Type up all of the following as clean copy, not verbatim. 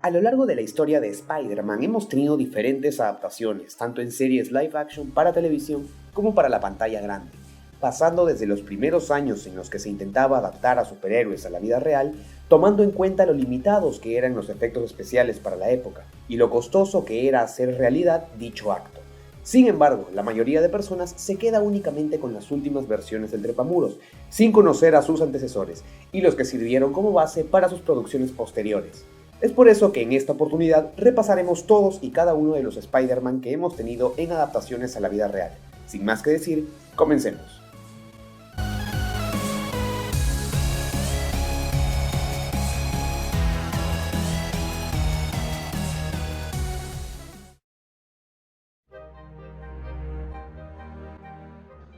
A lo largo de la historia de Spider-Man hemos tenido diferentes adaptaciones, tanto en series live action para televisión como para la pantalla grande, pasando desde los primeros años en los que se intentaba adaptar a superhéroes a la vida real, tomando en cuenta lo limitados que eran los efectos especiales para la época y lo costoso que era hacer realidad dicho acto. Sin embargo, la mayoría de personas se queda únicamente con las últimas versiones del Trepamuros, sin conocer a sus antecesores y los que sirvieron como base para sus producciones posteriores. Es por eso que en esta oportunidad repasaremos todos y cada uno de los Spider-Man que hemos tenido en adaptaciones a la vida real. Sin más que decir, comencemos.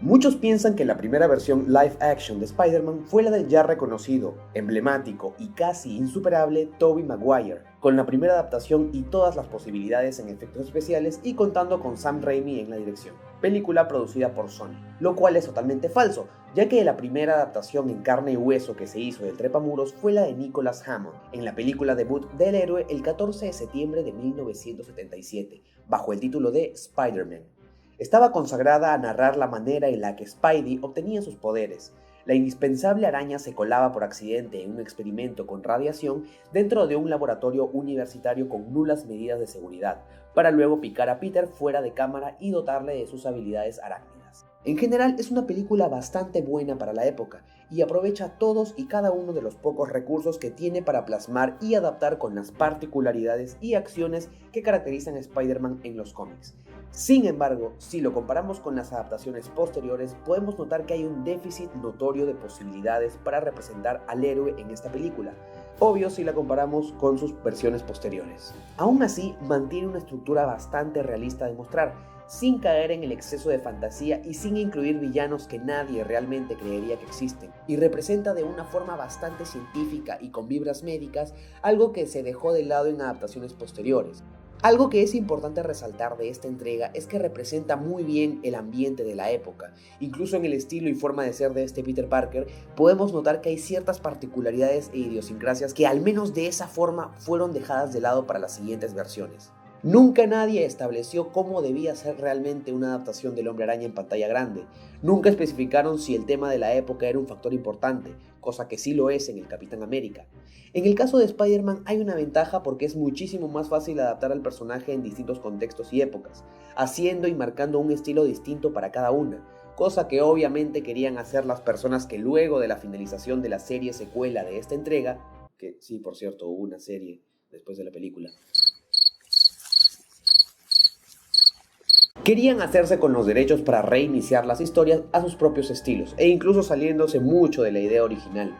Muchos piensan que la primera versión live action de Spider-Man fue la del ya reconocido, emblemático y casi insuperable Tobey Maguire, con la primera adaptación y todas las posibilidades en efectos especiales y contando con Sam Raimi en la dirección, película producida por Sony, lo cual es totalmente falso, ya que la primera adaptación en carne y hueso que se hizo del Trepamuros fue la de Nicholas Hammond, en la película debut del héroe el 14 de septiembre de 1977, bajo el título de Spider-Man. Estaba consagrada a narrar la manera en la que Spidey obtenía sus poderes. La indispensable araña se colaba por accidente en un experimento con radiación dentro de un laboratorio universitario con nulas medidas de seguridad, para luego picar a Peter fuera de cámara y dotarle de sus habilidades arácnidas. En general es una película bastante buena para la época y aprovecha todos y cada uno de los pocos recursos que tiene para plasmar y adaptar con las particularidades y acciones que caracterizan a Spider-Man en los cómics. Sin embargo, si lo comparamos con las adaptaciones posteriores, podemos notar que hay un déficit notorio de posibilidades para representar al héroe en esta película, obvio si la comparamos con sus versiones posteriores. Aún así, mantiene una estructura bastante realista de mostrar, sin caer en el exceso de fantasía y sin incluir villanos que nadie realmente creería que existen, y representa de una forma bastante científica y con vibras médicas algo que se dejó de lado en adaptaciones posteriores. Algo que es importante resaltar de esta entrega es que representa muy bien el ambiente de la época. Incluso en el estilo y forma de ser de este Peter Parker, podemos notar que hay ciertas particularidades e idiosincrasias que al menos de esa forma fueron dejadas de lado para las siguientes versiones. Nunca nadie estableció cómo debía ser realmente una adaptación del Hombre Araña en pantalla grande. Nunca especificaron si el tema de la época era un factor importante, cosa que sí lo es en el Capitán América. En el caso de Spider-Man hay una ventaja porque es muchísimo más fácil adaptar al personaje en distintos contextos y épocas, haciendo y marcando un estilo distinto para cada una, cosa que obviamente querían hacer las personas que luego de la finalización de la serie secuela de esta entrega, que sí, por cierto, hubo una serie después de la película, querían hacerse con los derechos para reiniciar las historias a sus propios estilos, e incluso saliéndose mucho de la idea original.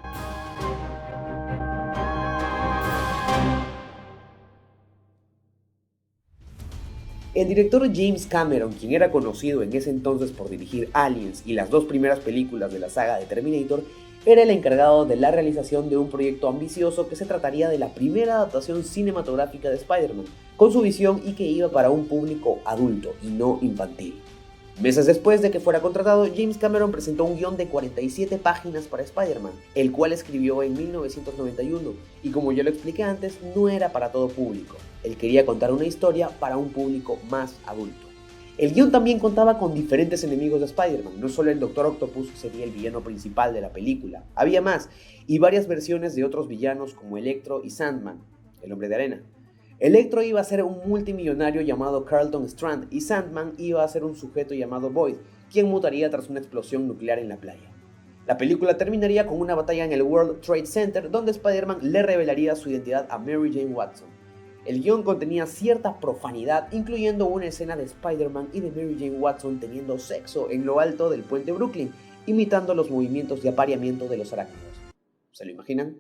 El director James Cameron, quien era conocido en ese entonces por dirigir Aliens y las dos primeras películas de la saga de Terminator, era el encargado de la realización de un proyecto ambicioso que se trataría de la primera adaptación cinematográfica de Spider-Man, con su visión y que iba para un público adulto y no infantil. Meses después de que fuera contratado, James Cameron presentó un guión de 47 páginas para Spider-Man, el cual escribió en 1991, y como ya lo expliqué antes, no era para todo público. Él quería contar una historia para un público más adulto. El guión también contaba con diferentes enemigos de Spider-Man, no solo el Dr. Octopus sería el villano principal de la película, había más, y varias versiones de otros villanos como Electro y Sandman, el Hombre de Arena. Electro iba a ser un multimillonario llamado Carlton Strand y Sandman iba a ser un sujeto llamado Void, quien mutaría tras una explosión nuclear en la playa. La película terminaría con una batalla en el World Trade Center donde Spider-Man le revelaría su identidad a Mary Jane Watson. El guión contenía cierta profanidad, incluyendo una escena de Spider-Man y de Mary Jane Watson teniendo sexo en lo alto del puente Brooklyn, imitando los movimientos de apareamiento de los arácnidos. ¿Se lo imaginan?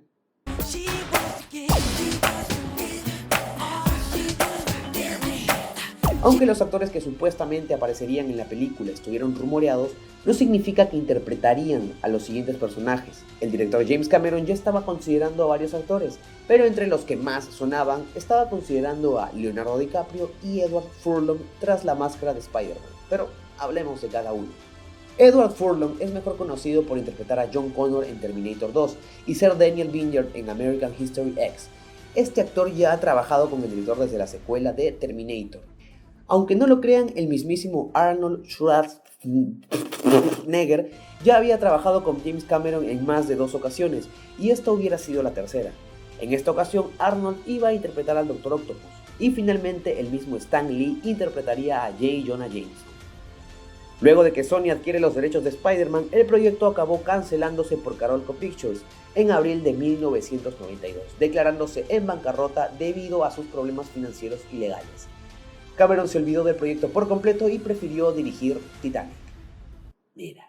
Aunque los actores que supuestamente aparecerían en la película estuvieron rumoreados, no significa que interpretarían a los siguientes personajes. El director James Cameron ya estaba considerando a varios actores, pero entre los que más sonaban estaba considerando a Leonardo DiCaprio y Edward Furlong tras la máscara de Spider-Man. Pero hablemos de cada uno. Edward Furlong es mejor conocido por interpretar a John Connor en Terminator 2 y ser Daniel Vineyard en American History X. este actor ya ha trabajado con el director desde la secuela de Terminator. Aunque no lo crean, el mismísimo Arnold Schwarzenegger ya había trabajado con James Cameron en más de 2 ocasiones, y esta hubiera sido la tercera. En esta ocasión, Arnold iba a interpretar al Dr. Octopus, y finalmente el mismo Stan Lee interpretaría a J. Jonah Jameson. Luego de que Sony adquiere los derechos de Spider-Man, el proyecto acabó cancelándose por Carolco Pictures en abril de 1992, declarándose en bancarrota debido a sus problemas financieros y legales. Cameron se olvidó del proyecto por completo y prefirió dirigir Titanic. Mira.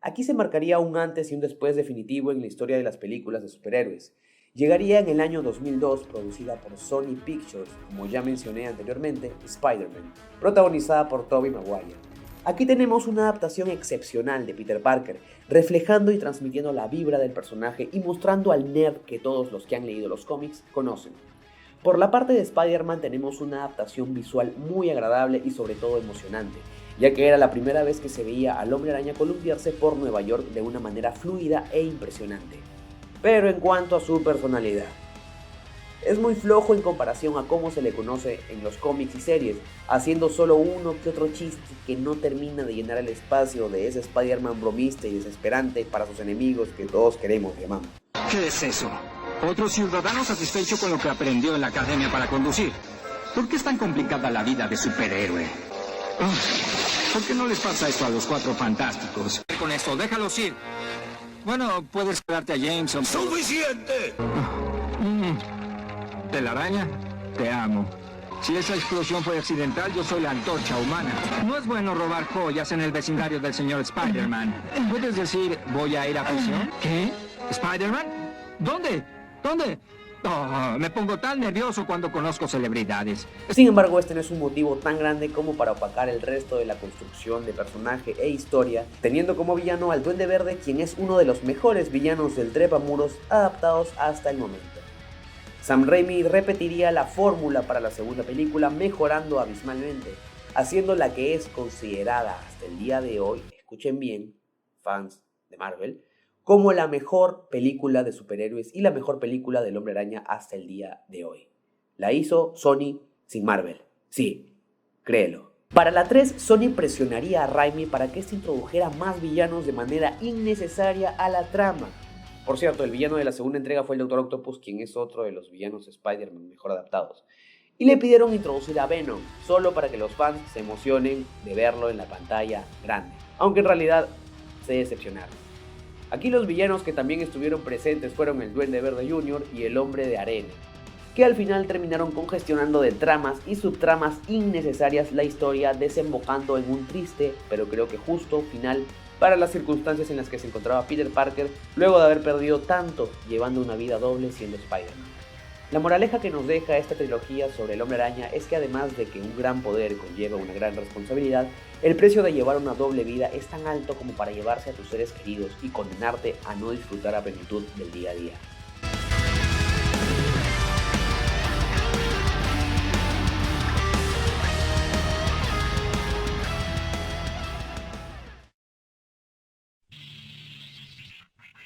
Aquí se marcaría un antes y un después definitivo en la historia de las películas de superhéroes. Llegaría en el año 2002, producida por Sony Pictures, como ya mencioné anteriormente, Spider-Man, protagonizada por Tobey Maguire. Aquí tenemos una adaptación excepcional de Peter Parker, reflejando y transmitiendo la vibra del personaje y mostrando al nerd que todos los que han leído los cómics conocen. Por la parte de Spider-Man tenemos una adaptación visual muy agradable y sobre todo emocionante, ya que era la primera vez que se veía al Hombre Araña columpiarse por Nueva York de una manera fluida e impresionante. Pero en cuanto a su personalidad, es muy flojo en comparación a cómo se le conoce en los cómics y series, haciendo solo uno que otro chiste que no termina de llenar el espacio de ese Spider-Man bromista y desesperante para sus enemigos que todos queremos y amamos. ¿Qué es eso? Otro ciudadano satisfecho con lo que aprendió en la academia para conducir. ¿Por qué es tan complicada la vida de superhéroe? ¿Por qué no les pasa esto a los Cuatro Fantásticos? Con esto, déjalos ir. Bueno, puedes quedarte a Jameson. ¡Suficiente! Telaraña, te amo. Si esa explosión fue accidental, yo soy la antorcha humana. No es bueno robar joyas en el vecindario del señor Spider-Man. ¿Puedes decir, voy a ir a prisión? ¿Qué? ¿Spider-Man? ¿Dónde? ¿Dónde? Oh, me pongo tan nervioso cuando conozco celebridades. Sin embargo, este no es un motivo tan grande como para opacar el resto de la construcción de personaje e historia, teniendo como villano al Duende Verde, quien es uno de los mejores villanos del trepamuros adaptados hasta el momento. Sam Raimi repetiría la fórmula para la segunda película, mejorando abismalmente, haciendo la que es considerada hasta el día de hoy, escuchen bien, fans de Marvel, como la mejor película de superhéroes y la mejor película del Hombre Araña hasta el día de hoy. La hizo Sony sin Marvel. Sí, créelo. Para la 3, Sony presionaría a Raimi para que se introdujera más villanos de manera innecesaria a la trama. Por cierto, el villano de la segunda entrega fue el Dr. Octopus, quien es otro de los villanos de Spider-Man mejor adaptados. Y le pidieron introducir a Venom, solo para que los fans se emocionen de verlo en la pantalla grande. Aunque en realidad se decepcionaron. Aquí los villanos que también estuvieron presentes fueron el Duende Verde Jr. y el Hombre de Arena, que al final terminaron congestionando de tramas y subtramas innecesarias la historia, desembocando en un triste, pero creo que justo, final para las circunstancias en las que se encontraba Peter Parker luego de haber perdido tanto llevando una vida doble siendo Spider-Man. La moraleja que nos deja esta trilogía sobre el Hombre Araña es que además de que un gran poder conlleva una gran responsabilidad, el precio de llevar una doble vida es tan alto como para llevarse a tus seres queridos y condenarte a no disfrutar a plenitud del día a día.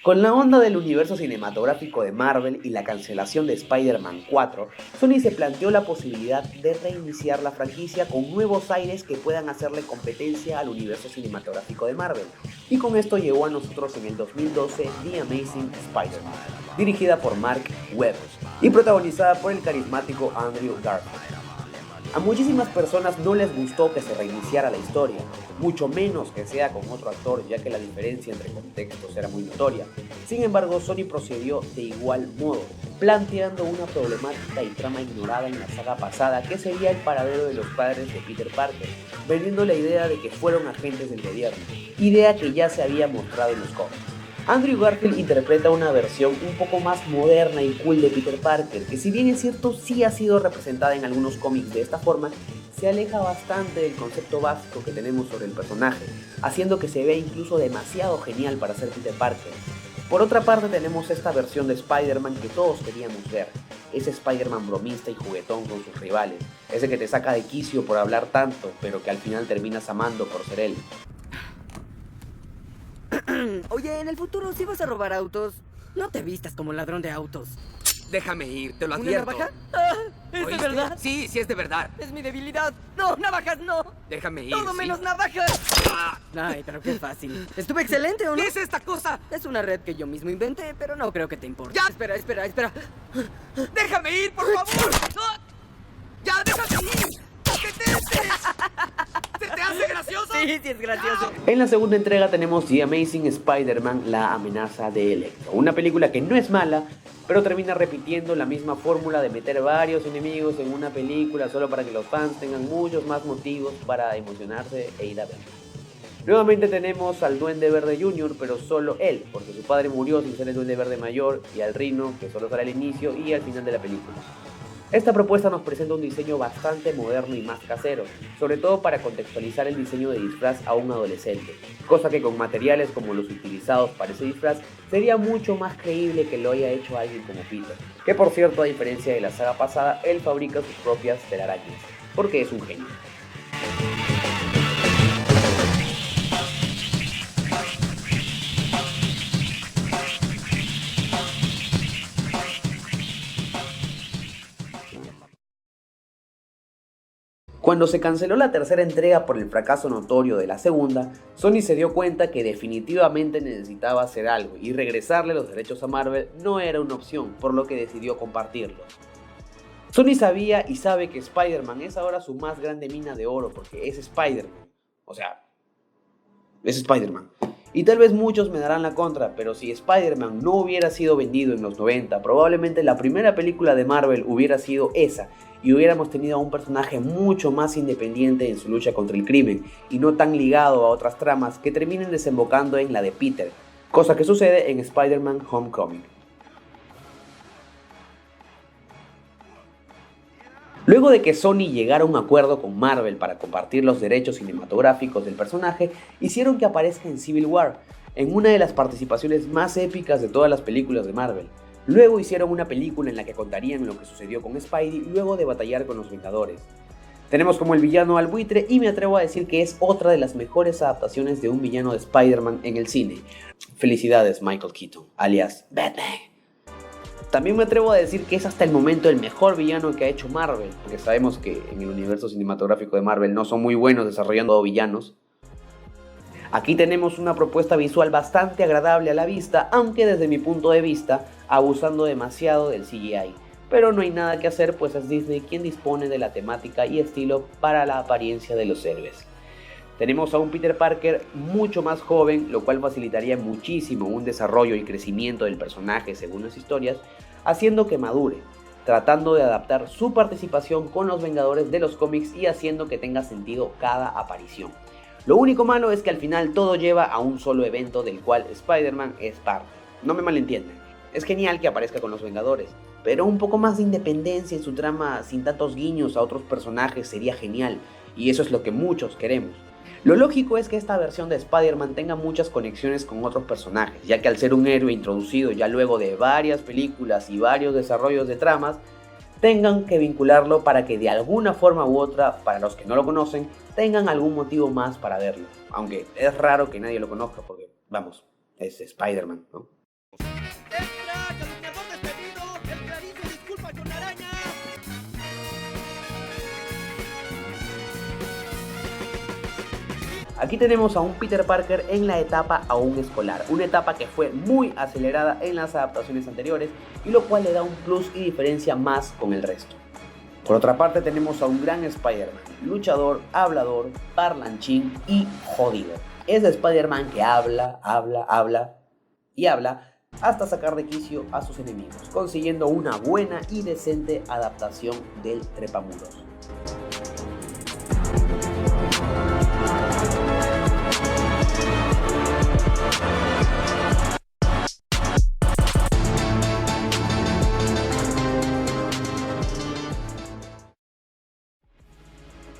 Con la onda del universo cinematográfico de Marvel y la cancelación de Spider-Man 4, Sony se planteó la posibilidad de reiniciar la franquicia con nuevos aires que puedan hacerle competencia al universo cinematográfico de Marvel. Y con esto llegó a nosotros en el 2012 The Amazing Spider-Man, dirigida por Mark Webb y protagonizada por el carismático Andrew Garfield. A muchísimas personas no les gustó que se reiniciara la historia, mucho menos que sea con otro actor, ya que la diferencia entre contextos era muy notoria. Sin embargo, Sony procedió de igual modo, planteando una problemática y trama ignorada en la saga pasada, que sería el paradero de los padres de Peter Parker, vendiendo la idea de que fueron agentes del gobierno, idea que ya se había mostrado en los cómics. Andrew Garfield interpreta una versión un poco más moderna y cool de Peter Parker, que si bien es cierto sí ha sido representada en algunos cómics de esta forma, se aleja bastante del concepto básico que tenemos sobre el personaje, haciendo que se vea incluso demasiado genial para ser Peter Parker. Por otra parte tenemos esta versión de Spider-Man que todos queríamos ver, ese Spider-Man bromista y juguetón con sus rivales, ese que te saca de quicio por hablar tanto, pero que al final terminas amando por ser él. Oye, en el futuro si vas a robar autos, no te vistas como ladrón de autos. Déjame ir, te lo ¿Una advierto. navaja? Ah, ¿es de ¿Oíste? verdad? Sí, sí es de verdad. Es mi debilidad. No, navajas no. Déjame ir. Todo ¿sí? menos navajas. Ah, Ay, pero qué fácil. Estuve excelente, ¿o no? ¿Qué es esta cosa? Es una red que yo mismo inventé, pero no creo que te importe. ¡Ya! Espera. ¡Déjame ir, por favor! ¡Ah! ¡Ya, déjame ir! ¡Detente! ¿Se te hace gracioso? Sí, es gracioso. En la segunda entrega tenemos The Amazing Spider-Man, la amenaza de Electro, una película que no es mala, pero termina repitiendo la misma fórmula de meter varios enemigos en una película solo para que los fans tengan muchos más motivos para emocionarse e ir a verla. Nuevamente tenemos al Duende Verde Jr., pero solo él, porque su padre murió sin ser el Duende Verde mayor, y al Rhino, que solo sale al inicio y al final de la película. Esta propuesta nos presenta un diseño bastante moderno y más casero, sobre todo para contextualizar el diseño de disfraz a un adolescente, cosa que con materiales como los utilizados para ese disfraz sería mucho más creíble que lo haya hecho alguien como Peter, que por cierto, a diferencia de la saga pasada, él fabrica sus propias telarañas, porque es un genio. Cuando se canceló la tercera entrega por el fracaso notorio de la segunda, Sony se dio cuenta que definitivamente necesitaba hacer algo y regresarle los derechos a Marvel no era una opción, por lo que decidió compartirlos. Sony sabía y sabe que Spider-Man es ahora su más grande mina de oro porque es Spider-Man. O sea, es Spider-Man. Y tal vez muchos me darán la contra, pero si Spider-Man no hubiera sido vendido en los 90, probablemente la primera película de Marvel hubiera sido esa, y hubiéramos tenido a un personaje mucho más independiente en su lucha contra el crimen, y no tan ligado a otras tramas que terminen desembocando en la de Peter, cosa que sucede en Spider-Man Homecoming. Luego de que Sony llegara a un acuerdo con Marvel para compartir los derechos cinematográficos del personaje, hicieron que aparezca en Civil War, en una de las participaciones más épicas de todas las películas de Marvel. Luego hicieron una película en la que contarían lo que sucedió con Spidey luego de batallar con los Vengadores. Tenemos como el villano al buitre y me atrevo a decir que es otra de las mejores adaptaciones de un villano de Spider-Man en el cine. Felicidades Michael Keaton, alias Batman. También me atrevo a decir que es hasta el momento el mejor villano que ha hecho Marvel, porque sabemos que en el universo cinematográfico de Marvel no son muy buenos desarrollando villanos. Aquí tenemos una propuesta visual bastante agradable a la vista, aunque desde mi punto de vista abusando demasiado del CGI. Pero no hay nada que hacer, pues es Disney quien dispone de la temática y estilo para la apariencia de los héroes. Tenemos a un Peter Parker mucho más joven, lo cual facilitaría muchísimo un desarrollo y crecimiento del personaje según las historias, haciendo que madure, tratando de adaptar su participación con los Vengadores de los cómics y haciendo que tenga sentido cada aparición. Lo único malo es que al final todo lleva a un solo evento del cual Spider-Man es parte. No me malentiendan, es genial que aparezca con los Vengadores, pero un poco más de independencia en su trama sin tantos guiños a otros personajes sería genial, y eso es lo que muchos queremos. Lo lógico es que esta versión de Spider-Man tenga muchas conexiones con otros personajes, ya que al ser un héroe introducido ya luego de varias películas y varios desarrollos de tramas, tengan que vincularlo para que de alguna forma u otra, para los que no lo conocen, tengan algún motivo más para verlo. Aunque es raro que nadie lo conozca porque, vamos, es Spider-Man, ¿no? ¡Extra! ¡Calumniador despedido! ¡El Clarice disculpa con araña! Aquí tenemos a un Peter Parker en la etapa aún escolar, una etapa que fue muy acelerada en las adaptaciones anteriores y lo cual le da un plus y diferencia más con el resto. Por otra parte tenemos a un gran Spider-Man, luchador, hablador, parlanchín y jodido. Es Spider-Man que habla hasta sacar de quicio a sus enemigos, consiguiendo una buena y decente adaptación del trepamuros.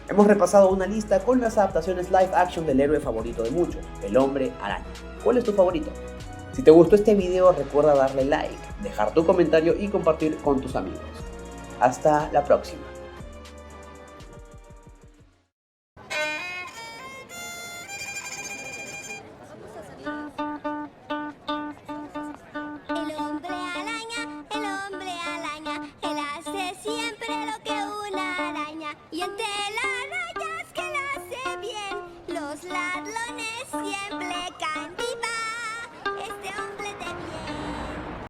Hemos repasado una lista con las adaptaciones live action del héroe favorito de muchos, el Hombre Araña. ¿Cuál es tu favorito? Si te gustó este video, recuerda darle like, dejar tu comentario y compartir con tus amigos. Hasta la próxima. El hombre araña, él hace siempre lo que una araña y